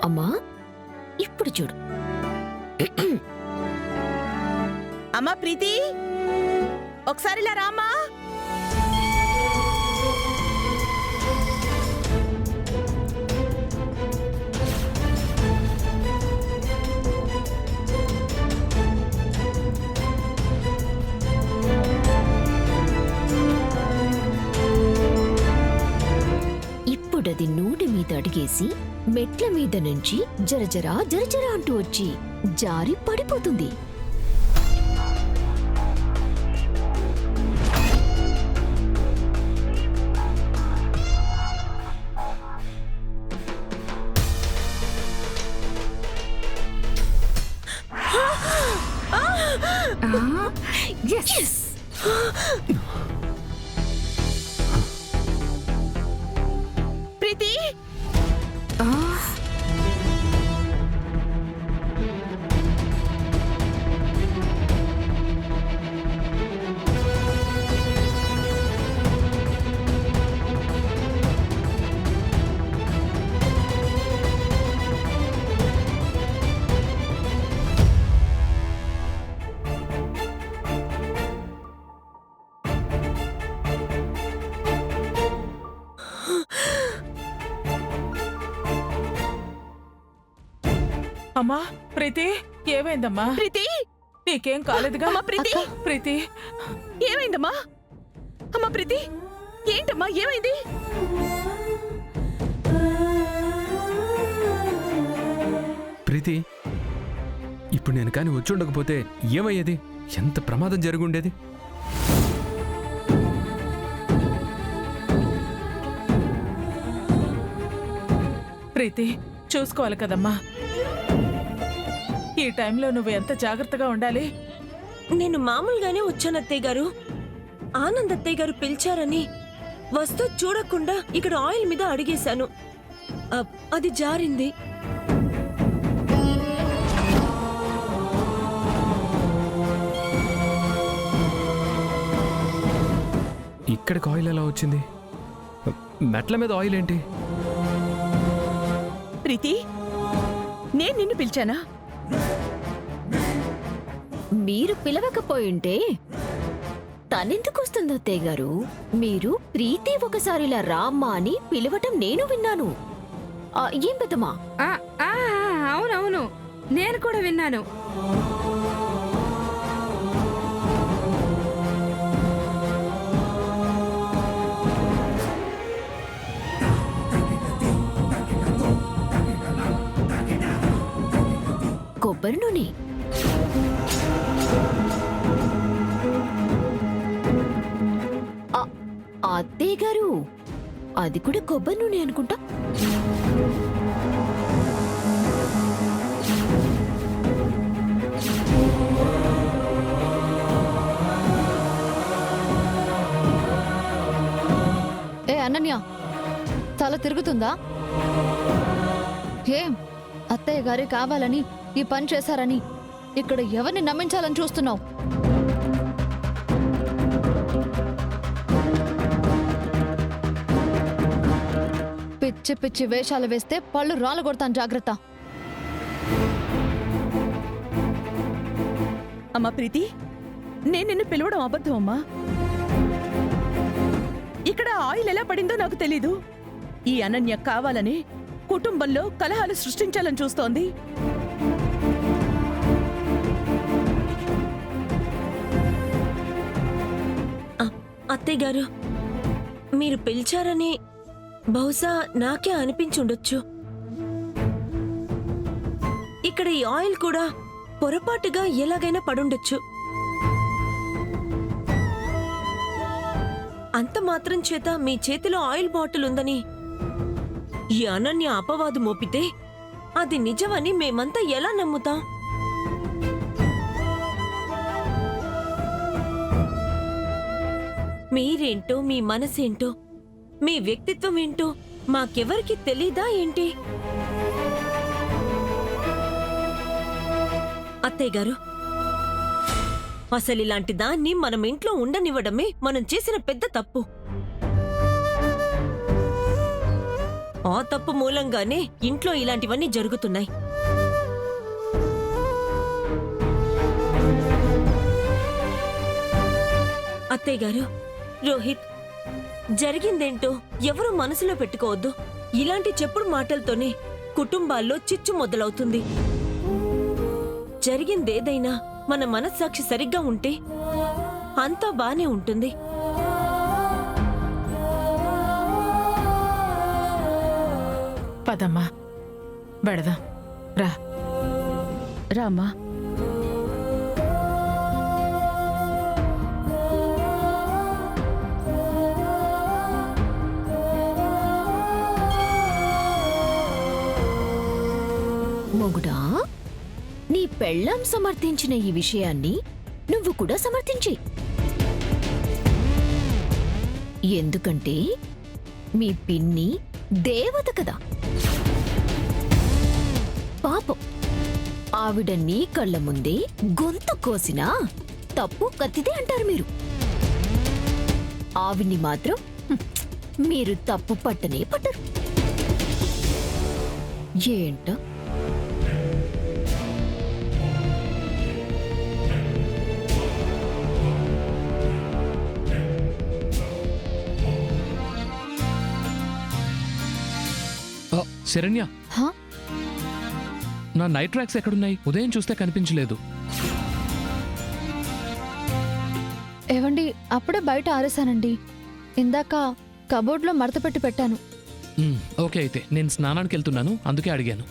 అమ్మా ఇప్పుడు చూడు. అమ్మా ప్రీతి, ఒకసారి ఇలా రామ్మా. ఇప్పుడది నూనె మీద అడిగేసి మెట్ల మీద నుంచి జరజరా జరజరా అంటూ వచ్చి జారి పడిపోతుంది. ప్రీతి, అమ్మా ప్రీతి, ఏమైందమ్మా? ప్రీతి, నీకేం కాలేదుగా? అమ్మా ప్రీతి, ప్రీతి, ఏమైందమ్మా? అమ్మా ప్రీతి, ఏంటమ్మా ఏమైంది? ప్రీతి, ఇప్పుడు నేను కాని వచ్చుండకపోతే ఏమయ్యేది? ఎంత ప్రమాదం జరుగుండేది? ప్రీతి చూసుకోవాలి కదమ్మా. ఈ టైంలో నువ్వు ఎంత జాగ్రత్తగా ఉండాలి. నేను మామూలుగానే వచ్చాను అత్తయ్య గారు. ఆనంద్ అత్తయ్య గారు పిలిచారని వస్తూ చూడకుండా ఇక్కడ ఆయిల్ మీద అడిగేశాను. అది జారింది. ఇక్కడికి ఆయిల్ ఎలా వచ్చింది? మెట్ల మీద ఆయిల్ ఏంటి? ప్రీతి, నేను నిన్ను పిలిచానా? మీరు పిలవకపోయింటే తనెందుకు వస్తుంది అత్తయ్య గారు? మీరు ప్రీతి ఒకసారిలా రామ్మా అని పిలవటం నేను విన్నాను. ఏం పెద్దమ్మా? అవునవును, నేను కూడా విన్నాను. కొబ్బరి నూనె. అత్తయ్య గారు, అది కూడా కొబ్బరి నూనె అనుకుంటా. ఏ అనన్య, తల తిరుగుతుందా? ఏం అత్తయ్య గారి కావాలని ఈ పని చేశారని ఇక్కడ ఎవరిని నమ్మించాలని చూస్తున్నావు? పిచ్చి పిచ్చి వేషాలు వేస్తే పళ్ళు రాలగొడతాను, జాగ్రత్త. అమ్మా ప్రీతి, నేను నిన్ను పిలవడం అబద్ధం అమ్మా. ఇక్కడ ఆయిల్ ఎలా పడిందో నాకు తెలీదు. ఈ అనన్య కావాలని కుటుంబంలో కలహాలు సృష్టించాలని చూస్తోంది. అత్తయ్య గారు, మీరు పిలిచారని బహుశా నాకే అనిపించుండొచ్చు. ఇక్కడ ఈ ఆయిల్ కూడా పొరపాటుగా ఎలాగైనా పడుండొచ్చు. అంత మాత్రం చేత మీ చేతిలో ఆయిల్ బాటిల్ ఉందని ఈ అనన్య అపవాదు మోపితే అది నిజమని మేమంతా ఎలా నమ్ముతాం? మీరేంటో, మీ మనసేంటో, మీ వ్యక్తిత్వం ఏంటో మాకెవరికి తెలీదా ఏంటి? అత్తయ్య గారు, అసలిలాంటి దాన్ని మనం ఇంట్లో ఉండనివ్వడమే మనం చేసిన పెద్ద తప్పు. ఆ తప్పు మూలంగానే ఇంట్లో ఇలాంటివన్నీ జరుగుతున్నాయి. అత్తయ్య గారు, రోహిత్, జరిగిందేంటో ఎవరు మనసులో పెట్టుకోవద్దు. ఇలాంటి చెప్పుడు మాటలతోనే కుటుంబాల్లో చిచ్చు మొదలవుతుంది. జరిగిందేదైనా మన మనస్సాక్షి సరిగ్గా ఉంటే అంతా బానే ఉంటుంది. పదమ్మా వెడదాం రా. రామ్మా. మొగుడా, నీ పెళ్ళాం సమర్థించిన ఈ విషయాన్ని నువ్వు కూడా సమర్థించి. ఎందుకంటే మీ పిన్ని దేవత కదా. పాపం, ఆవిడ నీ కళ్ళ ముందే గొంతు కోసినా తప్పు కత్తిదే అంటారు మీరు. ఆవిడ్ని మాత్రం మీరు తప్పు పట్టనే పట్టరు. ఏంట శరణ్య, హా? నా నైట్ ట్రాక్స్ ఎక్కడున్నాయి? ఉదయం చూస్తే కనిపించలేదు. ఏవండి, అప్పుడే బయట ఆరేశానండి. ఇందాక కబోర్డ్లో మడత పెట్టి పెట్టాను. ఓకే, అయితే నేను స్నానానికి వెళ్తున్నాను, అందుకే అడిగాను.